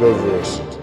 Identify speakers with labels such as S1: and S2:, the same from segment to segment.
S1: Shadowverse.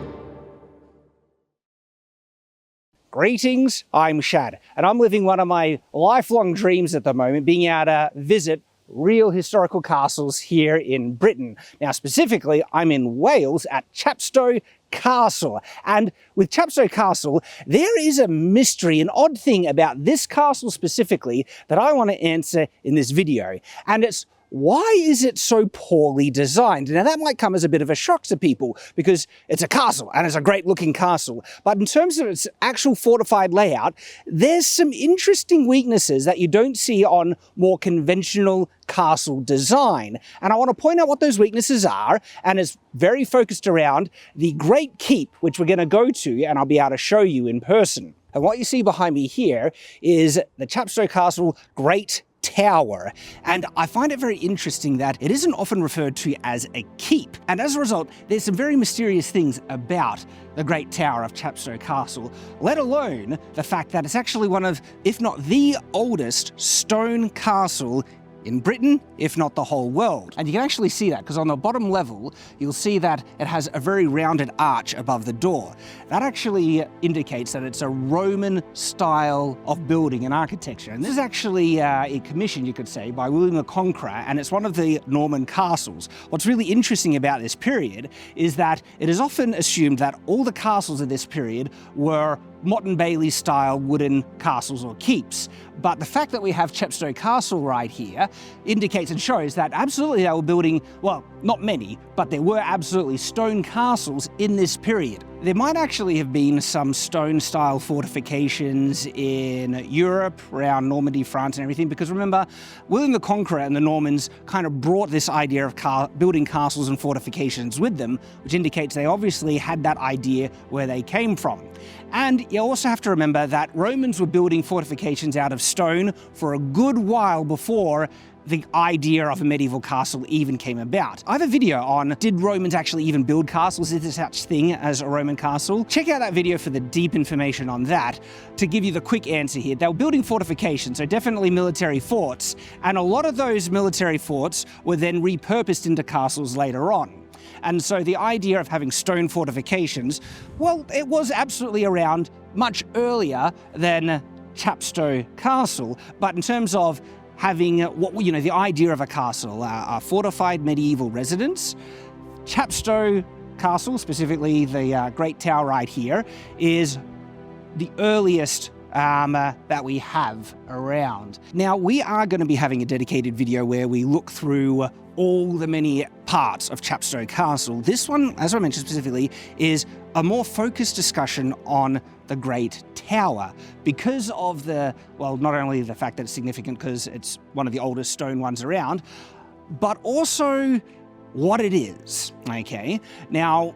S2: Greetings, I'm Shad, and I'm living one of my lifelong dreams at the moment, being able to visit real historical castles here in Britain. Now, specifically, I'm in Wales at Chepstow Castle. And with Chepstow Castle, there is a mystery, an odd thing about this castle specifically that I want to answer in this video. And it's, why is it so poorly designed? Now, that might come as a bit of a shock to people because it's a castle and it's a great looking castle. But in terms of its actual fortified layout, there's some interesting weaknesses that you don't see on more conventional castle design. And I want to point out what those weaknesses are, and it's very focused around the Great Keep, which we're going to go to, and I'll be able to show you in person. And what you see behind me here is the Chepstow Castle Great Tower, and I find it very interesting that it isn't often referred to as a keep, and as a result there's some very mysterious things about the Great Tower of Chepstow Castle, let alone the fact that it's actually one of, if not the oldest stone castle in Britain, if not the whole world. And you can actually see that because on the bottom level, you'll see that it has a very rounded arch above the door. That actually indicates that it's a Roman style of building and architecture. And this is actually a commission, you could say, by William the Conqueror, and it's one of the Norman castles. What's really interesting about this period is that it is often assumed that all the castles of this period were Motte and Bailey style wooden castles or keeps. But the fact that we have Chepstow Castle right here indicates and shows that absolutely they were building, well, not many, but there were absolutely stone castles in this period. There might actually have been some stone-style fortifications in Europe, around Normandy, France and everything, because remember, William the Conqueror and the Normans kind of brought this idea of building castles and fortifications with them, which indicates they obviously had that idea where they came from. And you also have to remember that Romans were building fortifications out of stone for a good while before the idea of a medieval castle even came about. I have a video on, did Romans actually even build castles? Is there such thing as a Roman castle? Check out that video for the deep information on that. To give you the quick answer here, they were building fortifications, so definitely military forts, and a lot of those military forts were then repurposed into castles later on. And so the idea of having stone fortifications, well, it was absolutely around much earlier than Chepstow Castle, but in terms of having what, you know, the idea of a castle, a fortified medieval residence, Chepstow Castle, specifically the Great Tower right here, is the earliest that we have around. Now, we are going to be having a dedicated video where we look through all the many parts of Chepstow Castle. This one, as I mentioned specifically, is a more focused discussion on the Great Tower because of the, well, not only the fact that it's significant because it's one of the oldest stone ones around, but also what it is, okay? Now,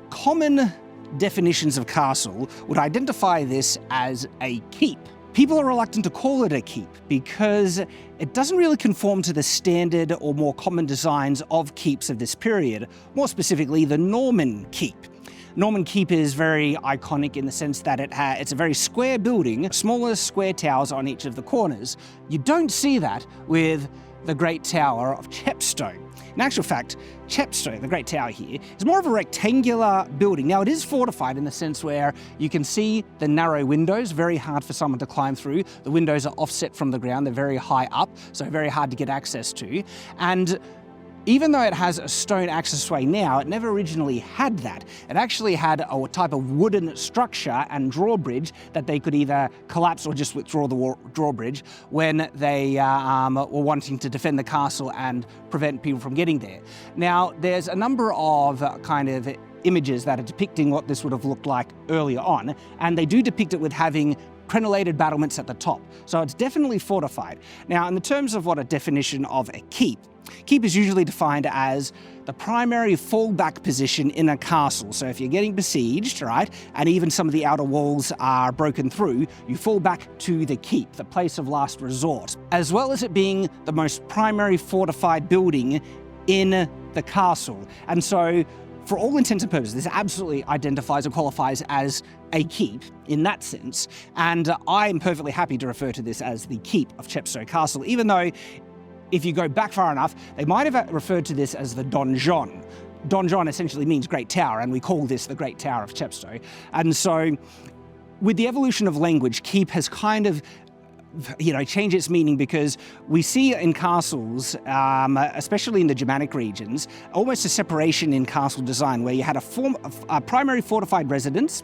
S2: common definitions of castle would identify this as a keep. People are reluctant to call it a keep because it doesn't really conform to the standard or more common designs of keeps of this period, more specifically the Norman keep. Norman Keep is very iconic in the sense that it's a very square building, smaller square towers on each of the corners. You don't see that with the Great Tower of Chepstow. In actual fact, Chepstow, the Great Tower here, is more of a rectangular building. Now, it is fortified in the sense where you can see the narrow windows, very hard for someone to climb through. The windows are offset from the ground, they're very high up, so very hard to get access to. And even though it has a stone accessway now, it never originally had that. It actually had a type of wooden structure and drawbridge that they could either collapse or just withdraw the drawbridge when they were wanting to defend the castle and prevent people from getting there. Now, there's a number of kind of images that are depicting what this would have looked like earlier on, and they do depict it with having crenellated battlements at the top. So it's definitely fortified. Now, in the terms of what a definition of a keep is usually defined as the primary fallback position in a castle. So if you're getting besieged, right, and even some of the outer walls are broken through, you fall back to the keep, the place of last resort, as well as it being the most primary fortified building in the castle. And so for all intents and purposes, this absolutely identifies or qualifies as a keep in that sense. And I'm perfectly happy to refer to this as the Keep of Chepstow Castle, even though if you go back far enough, they might have referred to this as the donjon. donjon essentially means great tower, and we call this the Great Tower of Chepstow. And so with the evolution of language, keep has kind of change its meaning, because we see in castles, especially in the Germanic regions, almost a separation in castle design where you had a primary fortified residence,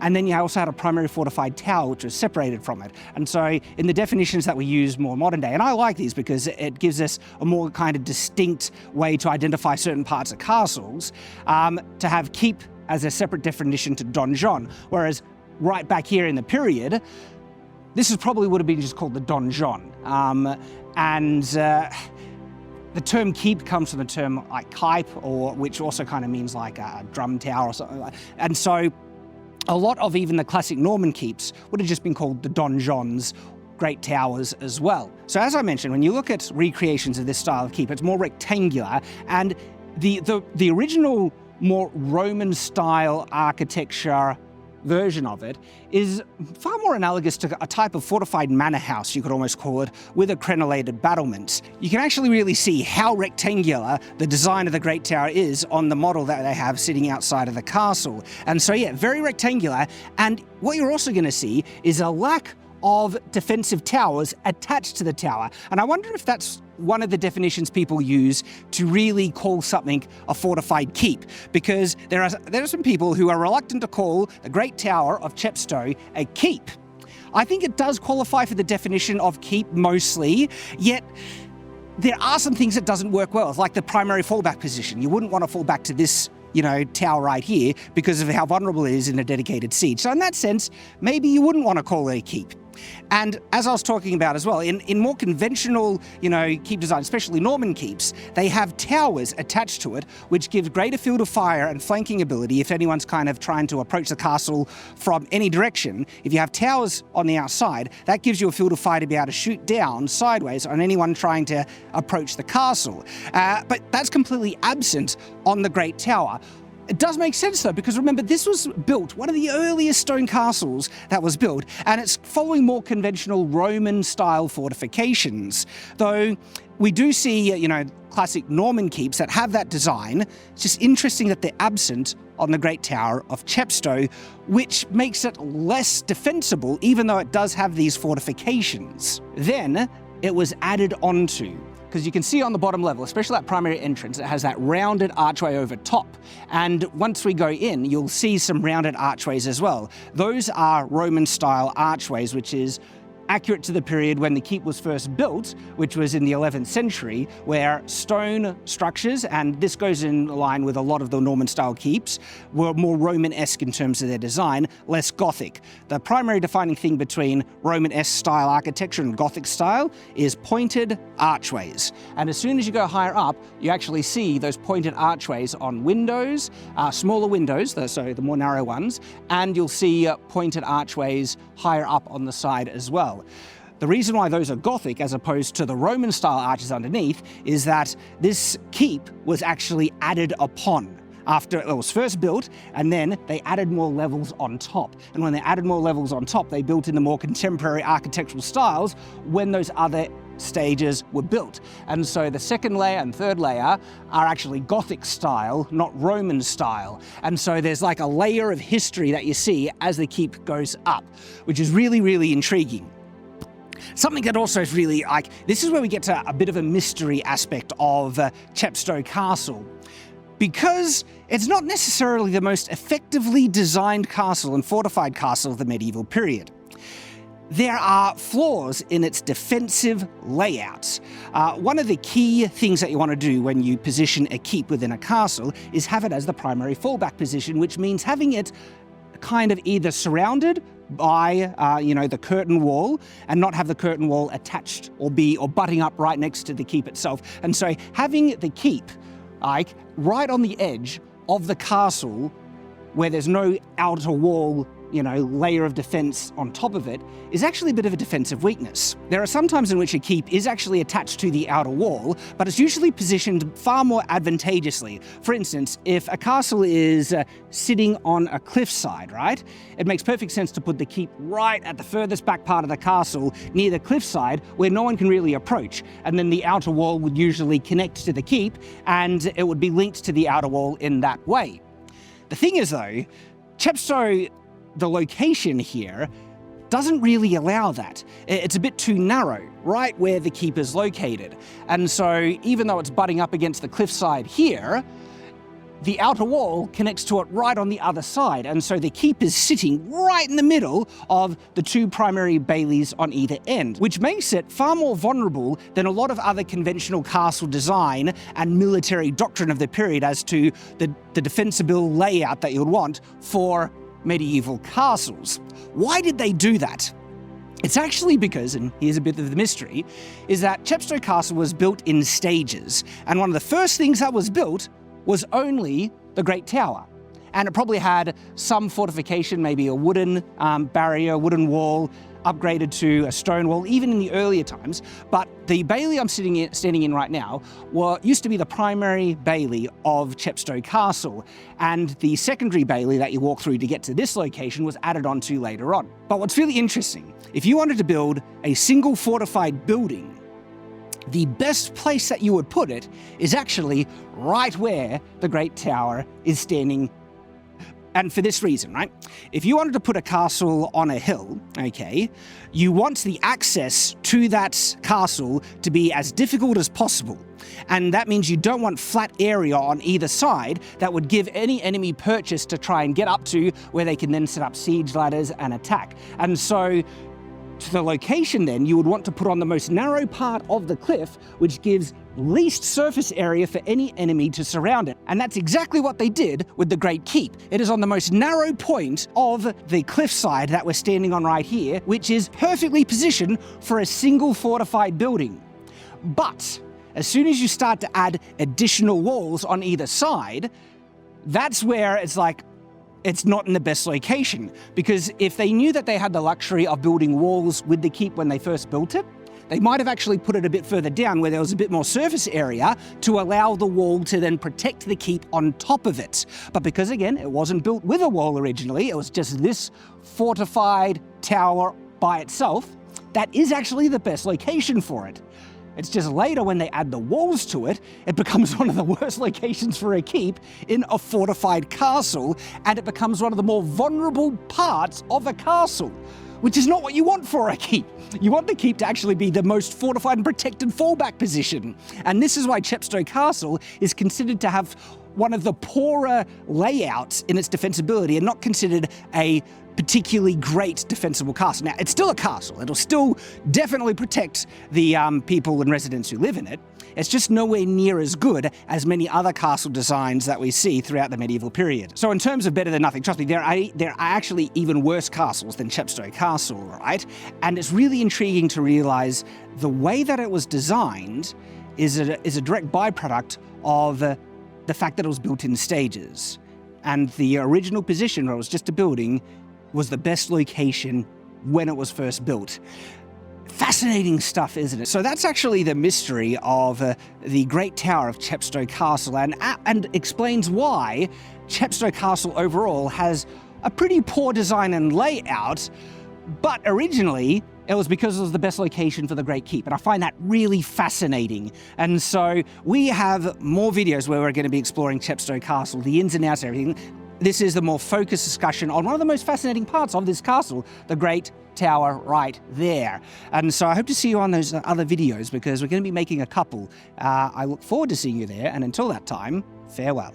S2: and then you also had a primary fortified tower which was separated from it. And so in the definitions that we use more modern day, and I like these because it gives us a more kind of distinct way to identify certain parts of castles, to have keep as a separate definition to donjon, whereas right back here in the period, this is probably would have been just called the donjon. The term keep comes from the term like kype, or which also kind of means like a drum tower or something like that. And so a lot of even the classic Norman keeps would have just been called the donjons, great towers as well. So as I mentioned, when you look at recreations of this style of keep, it's more rectangular, and the original more Roman style architecture version of it is far more analogous to a type of fortified manor house, you could almost call it, with a crenellated battlements. You can actually really see how rectangular the design of the Great Tower is on the model that they have sitting outside of the castle. And so yeah, very rectangular, and what you're also going to see is a lack of defensive towers attached to the tower. And I wonder if that's one of the definitions people use to really call something a fortified keep, because there are some people who are reluctant to call the Great Tower of Chepstow a keep. I think it does qualify for the definition of keep mostly, yet there are some things that doesn't work well, like the primary fallback position. You wouldn't want to fall back to this tower right here because of how vulnerable it is in a dedicated siege. So in that sense, maybe you wouldn't want to call it a keep. And as I was talking about as well, in more conventional, keep design, especially Norman keeps, they have towers attached to it, which give greater field of fire and flanking ability if anyone's kind of trying to approach the castle from any direction. If you have towers on the outside, that gives you a field of fire to be able to shoot down sideways on anyone trying to approach the castle. But that's completely absent on the Great Tower. It does make sense though, because remember, this was built, one of the earliest stone castles that was built, and it's following more conventional Roman style fortifications. Though we do see, classic Norman keeps that have that design. It's just interesting that they're absent on the Great Tower of Chepstow, which makes it less defensible, even though it does have these fortifications. Then it was added onto, because you can see on the bottom level, especially that primary entrance, it has that rounded archway over top. And once we go in, you'll see some rounded archways as well. Those are Roman-style archways, which is accurate to the period when the keep was first built, which was in the 11th century, where stone structures, and this goes in line with a lot of the Norman-style keeps, were more Roman-esque in terms of their design, less Gothic. The primary defining thing between Roman-esque style architecture and Gothic style is pointed archways. And as soon as you go higher up, you actually see those pointed archways on windows, smaller windows, so the more narrow ones, and you'll see pointed archways higher up on the side as well. The reason why those are Gothic as opposed to the Roman-style arches underneath is that this keep was actually added upon after it was first built, and then they added more levels on top. And when they added more levels on top, they built in the more contemporary architectural styles when those other stages were built. And so the second layer and third layer are actually Gothic style, not Roman style. And so there's like a layer of history that you see as the keep goes up, which is really, really intriguing. Something that also is really this is where we get to a bit of a mystery aspect of Chepstow Castle. Because it's not necessarily the most effectively designed castle and fortified castle of the medieval period. There are flaws in its defensive layouts. One of the key things that you want to do when you position a keep within a castle is have it as the primary fallback position, which means having it kind of either surrounded by, the curtain wall, and not have the curtain wall attached or butting up right next to the keep itself. And so having the keep right on the edge of the castle where there's no outer wall layer of defense on top of it is actually a bit of a defensive weakness. There are some times in which a keep is actually attached to the outer wall, but it's usually positioned far more advantageously. For instance, if a castle is sitting on a cliffside, right? It makes perfect sense to put the keep right at the furthest back part of the castle near the cliffside where no one can really approach. And then the outer wall would usually connect to the keep and it would be linked to the outer wall in that way. The thing is though, Chepstow, the location here, doesn't really allow that. It's a bit too narrow, right where the keep is located. And so even though it's butting up against the cliffside here, the outer wall connects to it right on the other side. And so the keep is sitting right in the middle of the two primary baileys on either end, which makes it far more vulnerable than a lot of other conventional castle design and military doctrine of the period as to the defensible layout that you would want for medieval castles. Why did they do that? It's actually because, and here's a bit of the mystery, is that Chepstow Castle was built in stages, and one of the first things that was built was only the Great Tower. And it probably had some fortification, maybe a wooden barrier, wooden wall, upgraded to a stone wall, even in the earlier times. But the bailey I'm standing in right now used to be the primary bailey of Chepstow Castle, and the secondary bailey that you walk through to get to this location was added onto later on. But what's really interesting, if you wanted to build a single fortified building, the best place that you would put it is actually right where the Great Tower is standing. And for this reason, right? If you wanted to put a castle on a hill, okay, you want the access to that castle to be as difficult as possible. And that means you don't want flat area on either side that would give any enemy purchase to try and get up to where they can then set up siege ladders and attack. And so to the location then, you would want to put on the most narrow part of the cliff, which gives least surface area for any enemy to surround it. And that's exactly what they did with the Great Keep. It is on the most narrow point of the cliffside that we're standing on right here, which is perfectly positioned for a single fortified building. But as soon as you start to add additional walls on either side, that's where it's like, it's not in the best location, because if they knew that they had the luxury of building walls with the keep when they first built it, they might have actually put it a bit further down where there was a bit more surface area to allow the wall to then protect the keep on top of it. But because again, it wasn't built with a wall originally, it was just this fortified tower by itself, that is actually the best location for it. It's just later when they add the walls to it, it becomes one of the worst locations for a keep in a fortified castle, and it becomes one of the more vulnerable parts of a castle, which is not what you want for a keep. You want the keep to actually be the most fortified and protected fallback position. And this is why Chepstow Castle is considered to have one of the poorer layouts in its defensibility and not considered a particularly great defensible castle. Now, it's still a castle. It'll still definitely protect the people and residents who live in it. It's just nowhere near as good as many other castle designs that we see throughout the medieval period. So in terms of better than nothing, trust me, there are actually even worse castles than Chepstow Castle, right? And it's really intriguing to realize the way that it was designed is a direct byproduct of the fact that it was built in stages. And the original position where it was just a building was the best location when it was first built. Fascinating stuff, isn't it? So that's actually the mystery of the Great Tower of Chepstow Castle, and explains why Chepstow Castle overall has a pretty poor design and layout, but originally it was because it was the best location for the Great Keep, and I find that really fascinating. And so we have more videos where we're going to be exploring Chepstow Castle, the ins and outs, everything. This is the more focused discussion on one of the most fascinating parts of this castle, the Great Tower right there. And so I hope to see you on those other videos, because we're going to be making a couple. I look forward to seeing you there, and until that time, farewell.